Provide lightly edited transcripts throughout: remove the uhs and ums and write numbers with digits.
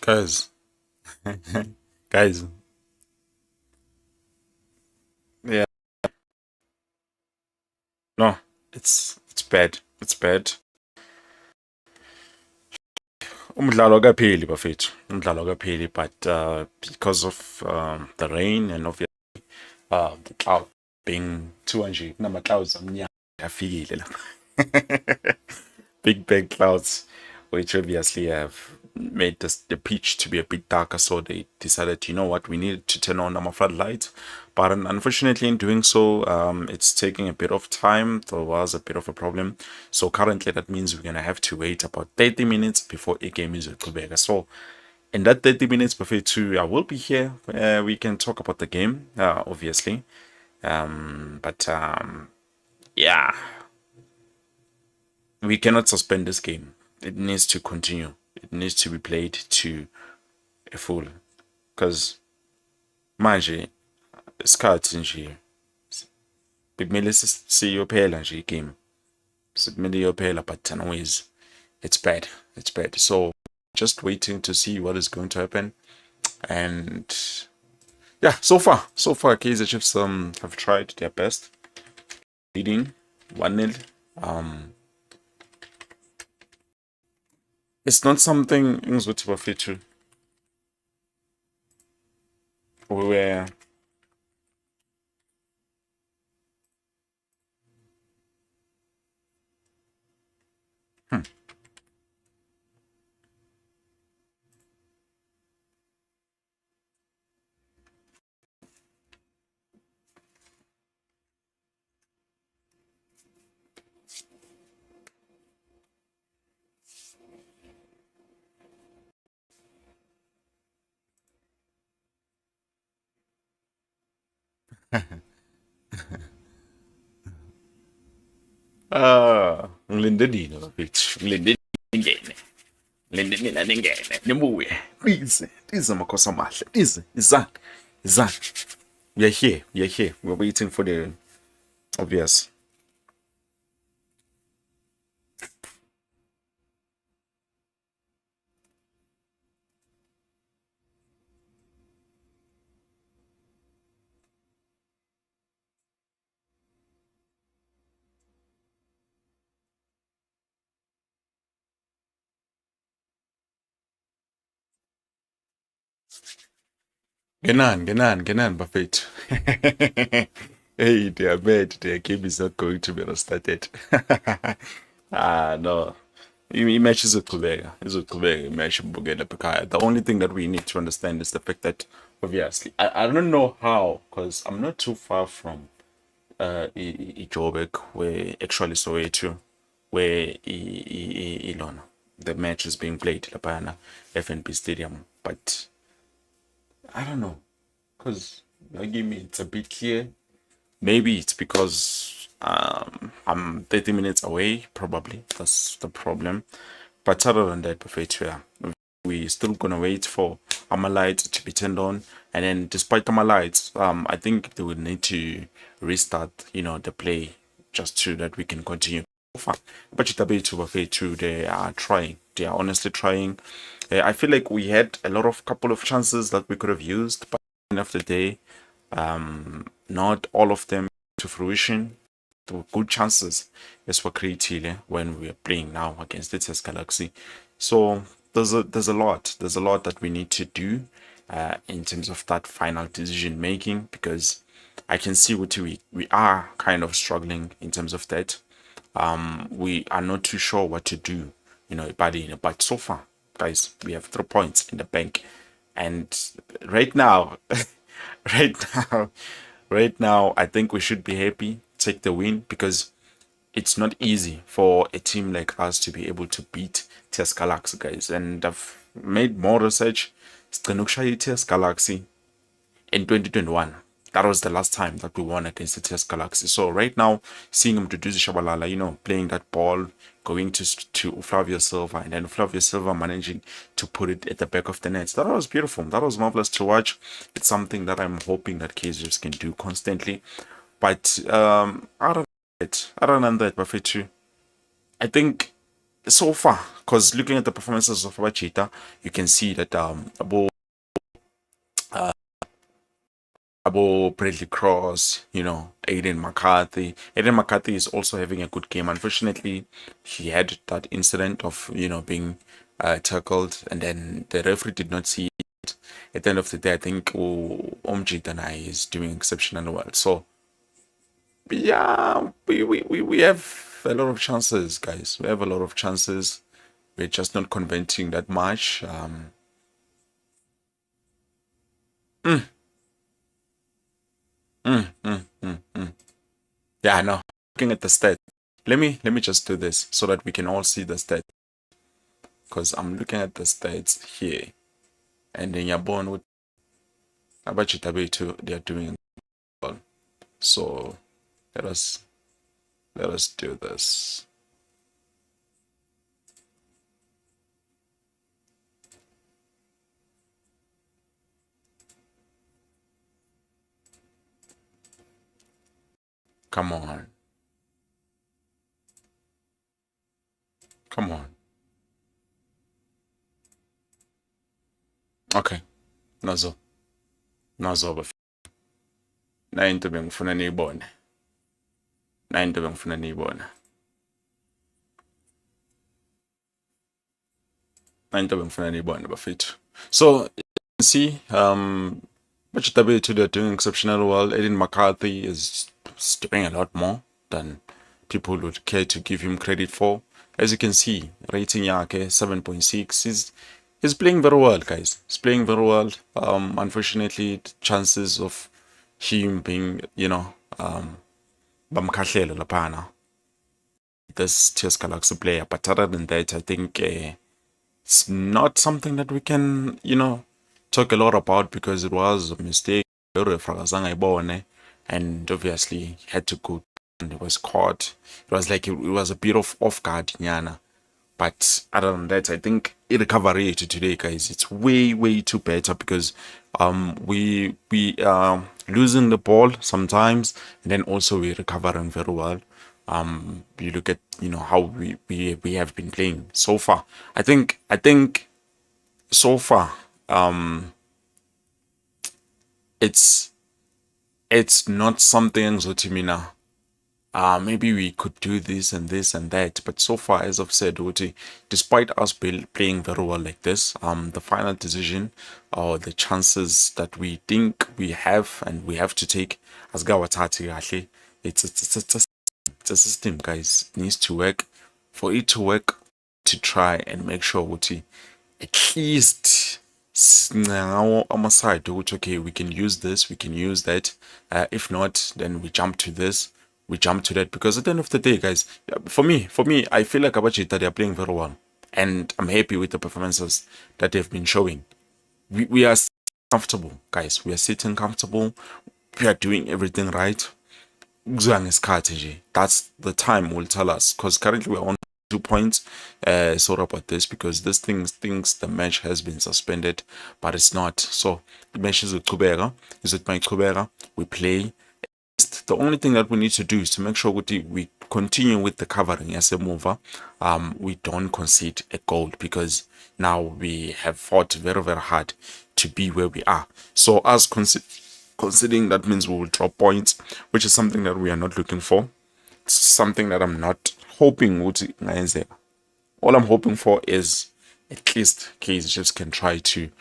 Guys, guys, yeah, no, it's bad. It's bad. Umdlalo kapheli bafethu. Umdlalo kapheli, but because of the rain and obviously the cloud being too nje kunama clouds amnyama afikile lapha. Big clouds, which obviously have made the pitch to be a bit darker. So they decided, you know what, we need to turn on our floodlights. But unfortunately, in doing so, it's taking a bit of time. There was a bit of a problem. So currently, that means we're gonna have to wait about 30 minutes before a game is Quebec. So in that 30 minutes before two, I will be here. We can talk about the game, obviously. But yeah, we cannot suspend this game. It needs to continue. It needs to be played to a full. Because manje isikhathi nje bekumele siyophela nje igame. Sekumele iyophela, but anyways, it's bad. It's bad. So just waiting to see what is going to happen. And yeah, so far Kaizer Chiefs have tried their best. Leading 1-0. It's not something engizothi bafethu where ngilinde nina bafethu. Ngilinde ningene. Ngilinde nina ningene. Nibuye. Please amakhosi amahle. Please, izani. We are here. We're waiting for the obvious. Ngenani bafethu. Hey, they are bad. Their game is not going to be restarted. No. Imatch izoqhubeka imatch ibukele lapha ekhaya. The only thing that we need to understand is the fact that obviously I don't know how, because I'm not too far from Joburg, where actually Soweto, where Ilona the match is being played lapha FNB Stadium, but I don't know, because give me it's a bit clear. Maybe it's because I'm 30 minutes away, probably. That's the problem. But other than that, perfect, yeah. We still gonna wait for our lights to be turned on. And then despite our lights, I think they would need to restart, the play just so that we can continue. So far. But they are trying. They are honestly trying. I feel like we had a lot of couple of chances that we could have used, but at the end of the day, not all of them to fruition. There were good chances as for creative when we are playing now against the Test Galaxy. So there's a lot that we need to do in terms of that final decision making, because I can see what we are kind of struggling in terms of that. We are not too sure what to do, but so far, guys, we have 3 points in the bank, and right now, right now, right now, I think we should be happy, take the win, because it's not easy for a team like us to be able to beat TS Galaxy, guys. And I've made more research. Sigcina TS Galaxy in 2021. That was the last time that we won against the TS Galaxy. So right now, seeing him to do Shabalala, playing that ball, going to Flavio Silva, and then Flavio Silva managing to put it at the back of the net. That was beautiful. That was marvelous to watch. It's something that I'm hoping that Kaizer can do constantly. But other than that, Buffett, I think so far because looking at the performances of Abachita, you can see that Abo Bradley Cross, Aiden McCarthy. Aiden McCarthy is also having a good game. Unfortunately, he had that incident of being tackled, and then the referee did not see it. At the end of the day, I think Omjit and I is doing exceptionally well. So yeah, we have a lot of chances, guys. We have a lot of chances. We're just not converting that much. Mm, mm. Yeah, no. Looking at the stats. Let me just do this so that we can all see the stats. Because I'm looking at the stats here. And then you're born with Abachitabe too, they're doing well. So let us do this. Come on. Come on. Okay. Nazo. Nazo bafana. Na into bengifuna niyibone. Na into bengifuna niyibone. Na into bengifuna niyibone bafethu. So you can see But W2 they're doing exceptionally well. Aiden McCarthy is doing a lot more than people would care to give him credit for. As you can see, rating yake 7.6 is playing very well, guys. He's playing very well. Unfortunately, the chances of him being, bamkhahlelo laphana, this TS Galaxy player. But other than that, I think it's not something that we can, talk a lot about because it was a mistake. And obviously he had to go and it was caught. It was like it was a bit of off guard, Nyana. But other than that, I think recovery to today, guys, it's way too better because we are losing the ball sometimes, and then also we're recovering very well. You look at how we have been playing so far. I think so far it's not something Zotimina. Maybe we could do this and this and that, but so far, as I've said, Uti, despite us playing very well like this, the final decision or the chances that we think we have and we have to take as Gawatati actually, it's a system, guys. It needs to work. For it to work, to try and make sure Uti, at least on my side, okay, we can use this, we can use that. If not, then we jump to this, we jump to that. Because at the end of the day, guys, for me, I feel like Abachita they are playing very well, and I'm happy with the performances that they've been showing. We are comfortable, guys. We are sitting comfortable. We are doing everything right. That's the time will tell us because currently we're on 2 points. Sorry about this because this thing thinks the match has been suspended, but it's not. So the match is with Kubera. Is it my Kubera? We play. The only thing that we need to do is to make sure we continue with the covering as a mover. We don't concede a goal because now we have fought very hard to be where we are. So as conceding, that means we will drop points, which is something that we are not looking for. It's something that I'm not hoping would ngayenzeka. All I'm hoping for is at least Kaizer Chiefs can try to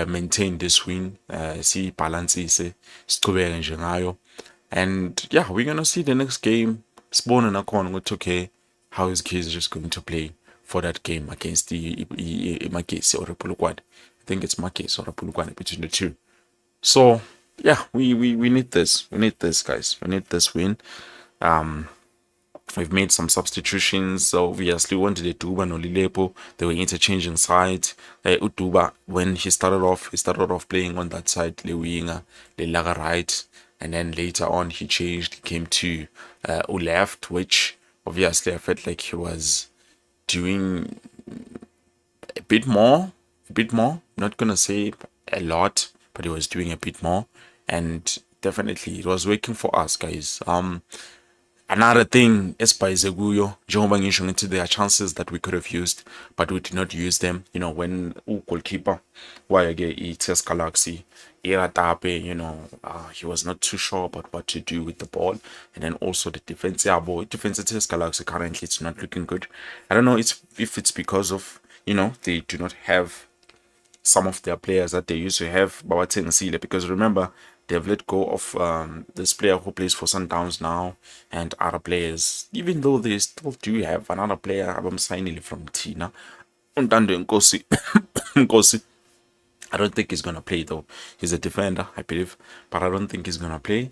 maintain this win, see balance sichubeke nje ngayo. And yeah, we're gonna see the next game. Spawn and Akon with okay, how is Kaizer Chiefs going to play for that game against the Makesi or Repulukwad? I think it's Makesi or Repulukwad between the two. So yeah, we need this. We need this, guys. We need this win. We've made some substitutions. So obviously, one did Utuba no Lilepo. They were interchanging sides. Utuba, when he started off playing on that side, Lewinga, the Laga right, and then later on he changed. He came to left, which obviously I felt like he was doing a bit more. Not gonna say a lot, but he was doing a bit more, and definitely it was working for us, guys. Another thing, Espai Zeguyo, njengoba ngisho ngithi there are chances that we could have used, but we did not use them. You know, when goalkeeper, why again, test Galaxy, Iratape, he was not too sure about what to do with the ball. And then also the defense, yeah, boy, defense test Galaxy currently it's not looking good. I don't know if it's because of, they do not have some of their players that they used to have Bawatseng Sile, because remember they've let go of this player who plays for Sundowns now and other players, even though they still do have another player abamsignile from Tina Untando Nkosi. Nkosi, I don't think he's gonna play though. He's a defender, I believe, but I don't think he's gonna play.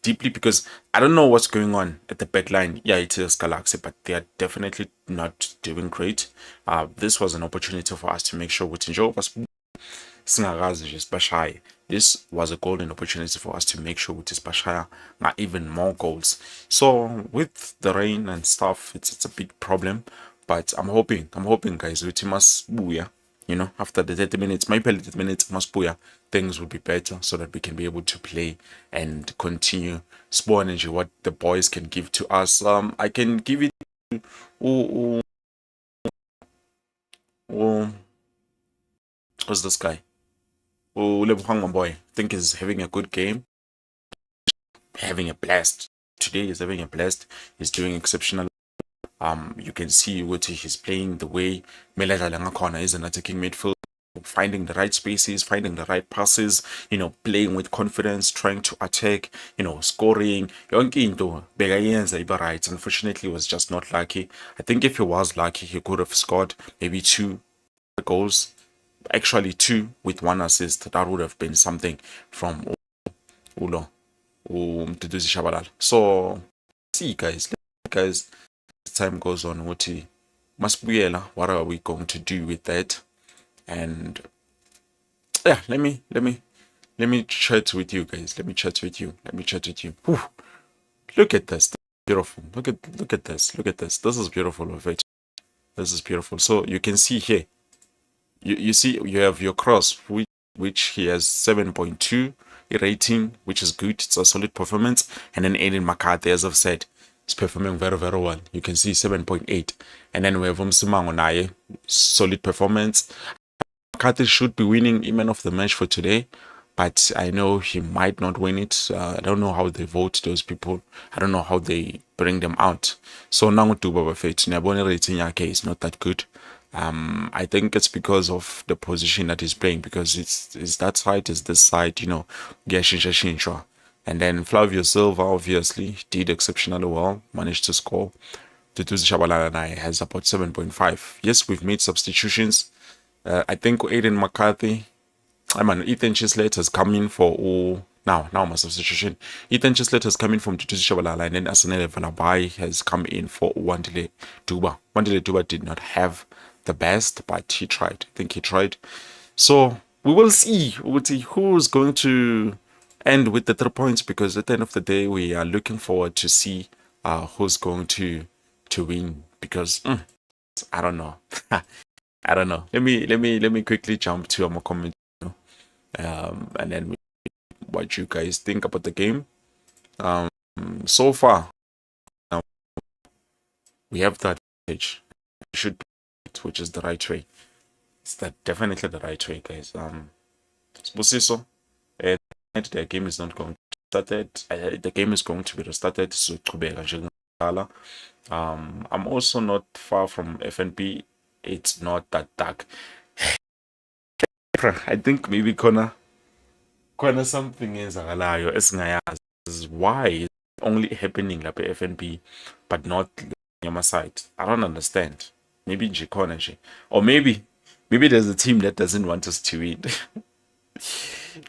Deeply because I don't know what's going on at the back line. Yeah, it is Galaxy, but they are definitely not doing great. This was an opportunity for us to make sure we enjoy us. This was a golden opportunity for us to make sure with Bashaya not even more goals. So with the rain and stuff, it's a big problem. But I'm hoping guys, with must booyah. After the 30 minutes, maybe 30 minutes, must booyah, things will be better so that we can be able to play and continue Sport Energy, what the boys can give to us. I can give it to what's this guy? Lebogang boy. I think he's having a good game, having a blast. Today he's having a blast. He's doing exceptional. You can see what he's playing the way Meladala Corner is an attacking midfield, finding the right spaces, finding the right passes, playing with confidence, trying to attack, scoring. Yonke into Begayenza right. Unfortunately, was just not lucky. I think if he was lucky, he could have scored maybe 2 goals. Actually, 2 with 1 assist. That would have been something from Ulo. So see guys, as time goes on, what are we going to do with that? And yeah, let me chat with you guys. Let me chat with you. Whew. Look at this. Beautiful. Look at this. Look at this. This is beautiful of it. This is beautiful. So you can see here. You see you have your cross, which he has 7.2 rating, which is good. It's a solid performance. And then Aiden McCarthy, as I've said, is performing very, very well. You can see 7.8. And then we have Umsimango Naye, solid performance. McCarthy should be winning man of the match for today, but I know he might not win it. I don't know how they vote those people. I don't know how they bring them out. So now to Baba Fate, Nabone rating yake is not that good. I think it's because of the position that he's playing, because it's that side, is this side, Gashinsha. And then Flavio Silva obviously did exceptionally well, managed to score. Tutuzi Shabalala has about 7.5. Yes, we've made substitutions. I think Aiden McCarthy, Ethan Chislett has come in for now my substitution. Ethan Chislett has come in from Tutuzi Shabalala, and then Asanele Valabai has come in for Wandile Duba. Wandile Duba did not have the best, but he tried. I think he tried. So we will see. We'll see who's going to end with the 3 points, because at the end of the day, we are looking forward to see who's going to win. Because I don't know. I don't know. Let me quickly jump to my comment, and then what you guys think about the game. So far, we have that stage. Should be, which is the right way. It's definitely the right way, guys. Spusiso, the game is not going to be started. The game is going to be restarted. So I'm also not far from FNP. It's not that dark. I think maybe Kona something is why it's only happening like FNP but not on my side. I don't understand. Maybe Kona, or maybe there's a team that doesn't want us to win.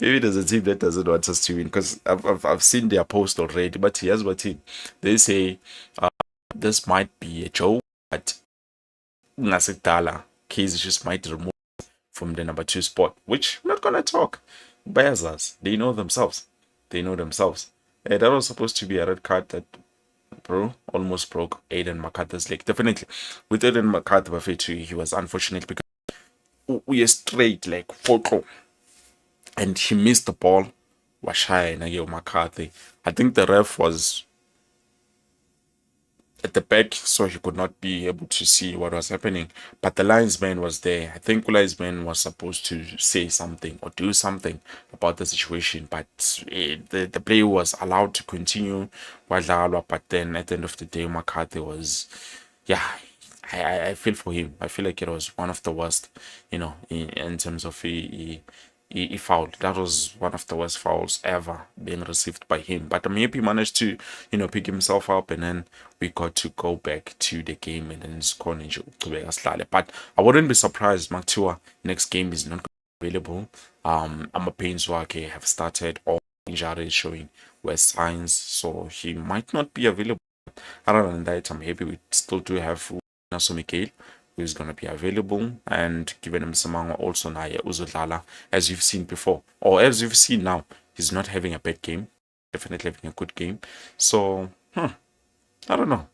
Maybe there's a team that doesn't want us to win, because I've seen their post already. But here's what they say. This might be a joke, but Kaizer just might remove from the number 2 spot, which I'm not gonna talk. Bears us. They know themselves. That was supposed to be a red card that almost broke Aiden McCarthy's leg. Definitely. With Aiden McCarthy, he was unfortunate because we are straight like photo, and he missed the ball washaya nake McCarthy. I think the ref was at the back, so he could not be able to see what was happening. But the linesman was there. I think linesman was supposed to say something or do something about the situation, but the player was allowed to continue wadlalwa. But then at the end of the day, McCarthy was, yeah. I feel for him. I feel like it was one of the worst, in terms of he fouled. That was one of the worst fouls ever being received by him. But I'm happy he managed to, pick himself up, and then we got to go back to the game and then score nje. But I wouldn't be surprised Maktua next game is not available. I'm a pains wakhe have started, or injury is showing worse signs, so he might not be available. Other than that, I'm happy we still do have Naso Mikhail, who is going to be available, and given him Samanga also Naya Uzodlala, as you've seen before, or as you've seen now, he's not having a bad game, definitely having a good game. So, I don't know.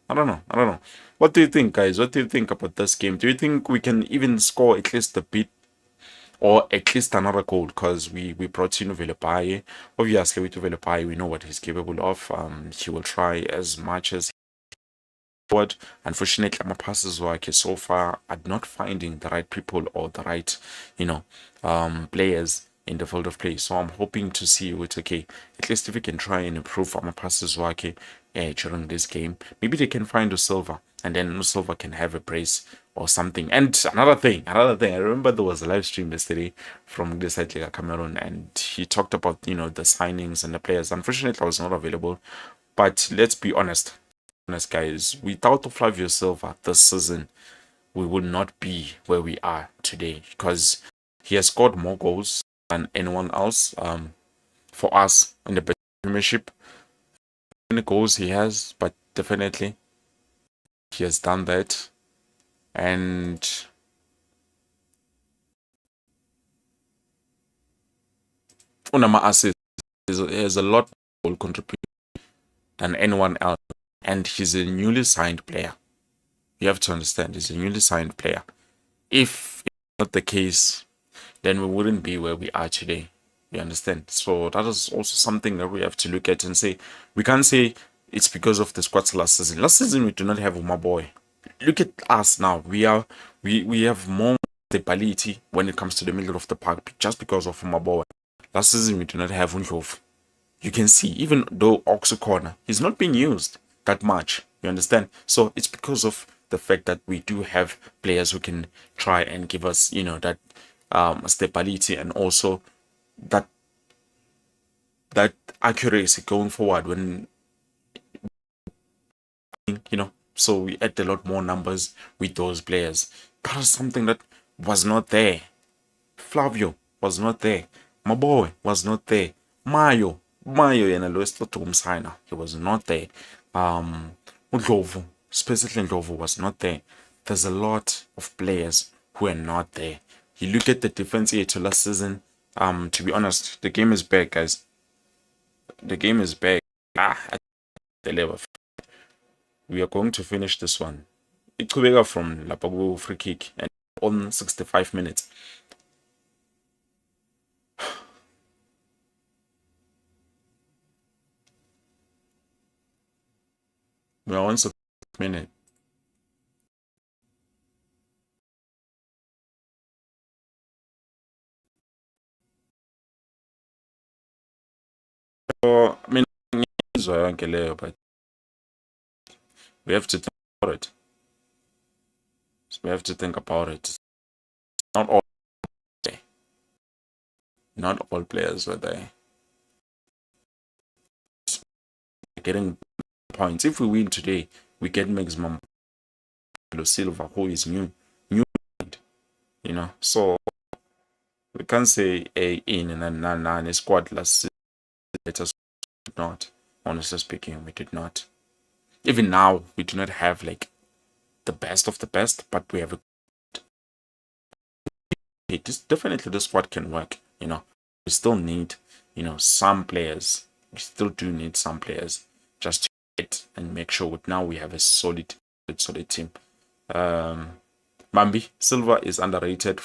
What do you think, guys? What do you think about this game? Do you think we can even score at least a bit, or at least another goal? Because we brought in Velepaye. Obviously, with Velepaye, we know what he's capable of. He will try as much as forward. Unfortunately, my passes work so far are not finding the right people or the right, players in the field of play. So I'm hoping to see with okay, at least if we can try and improve our passes work during this game, maybe they can find a silver, and then silver can have a brace or something. And another thing, I remember there was a live stream yesterday from this side like Cameroon, and he talked about the signings and the players. Unfortunately, I was not available, but let's be honest, guys, without Flavio Silva this season, we would not be where we are today, because he has scored more goals than anyone else. For us in the Premiership, many goals he has, but definitely he has done that. And Unama assists is a lot more contribution than anyone else, and he's a newly signed player. You have to understand, he's a newly signed player. If it's not the case, then we wouldn't be where we are today. You understand? So that is also something that we have to look at and say, we can't say it's because of the squads last season. Last season we do not have Uma Boy. Look at us now. We have more stability when it comes to the middle of the park just because of Uma Boy. Last season we do not have Undlovu. You can see, even though Oxo Corner, he's not being used that much. You understand? So it's because of the fact that we do have players who can try and give us, that stability, and also that that accuracy going forward when so we add a lot more numbers with those players. That is something that was not there. Flavio was not there. My boy was not there. Mayo yena lo esihlotha ukumsigna, he was not there. Ndlovu, specifically Ndlovu, was not there. There's a lot of players who are not there. You look at the defense here to last season. To be honest, the game is back, guys. The game is back. At the level. We are going to finish this one. Iqhubeka from lapha free kick and on 65 minutes. We are on 65 minutes. So, I mean, ngiyizwa yonke leyo, but we have to think about it. We have to think about it. Not all there. Not all players were there. Getting points. If we win today, we get maximum. Silva, who is new, So we can't say a in and then a squad last. Let us not. Honestly speaking, we did not. Even now, we do not have like the best of the best, but we have definitely the squad can work. We still need some players. We still do need some players just to get and make sure now we have a solid team. Mambi Silva is underrated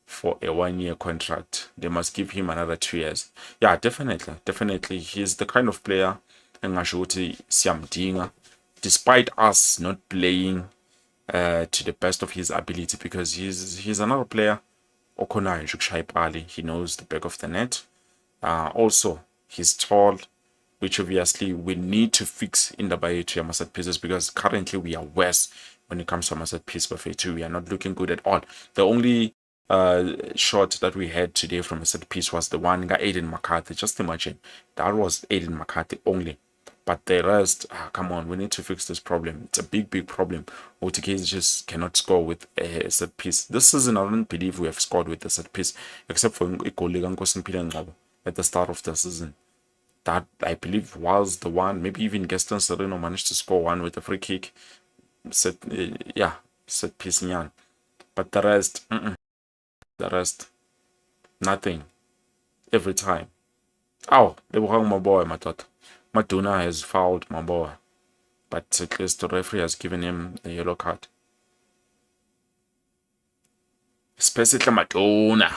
for a 1 year contract. They must give him another 2 years. Yeah, definitely. He's the kind of player engasho ukuthi siyamdinga, despite us not playing to the best of his ability, because he's another player okhonayo nje ukushaya ipali. He knows the back of the net. Also, he's tall, which obviously we need to fix in the yethu yama set pieces, because currently we are worse when it comes to our set piece buffet. We are not looking good at all. The only shot that we had today from a set piece was the one guy Aiden McCarthy. Just imagine, that was Aiden McCarthy only. But the rest, come on, we need to fix this problem. It's a big problem. OTKs just cannot score with a set piece. This season, I don't believe we have scored with a set piece, except for Ikolega at the start of the season. That, I believe, was the one. Maybe even Gaston Sereno managed to score one with a free kick. Set piece nyan. But the rest, nothing. Every time. Ow, they were my boy, my thought. Maduna has fouled my boy, but at least the referee has given him a yellow card. Especially Madonna.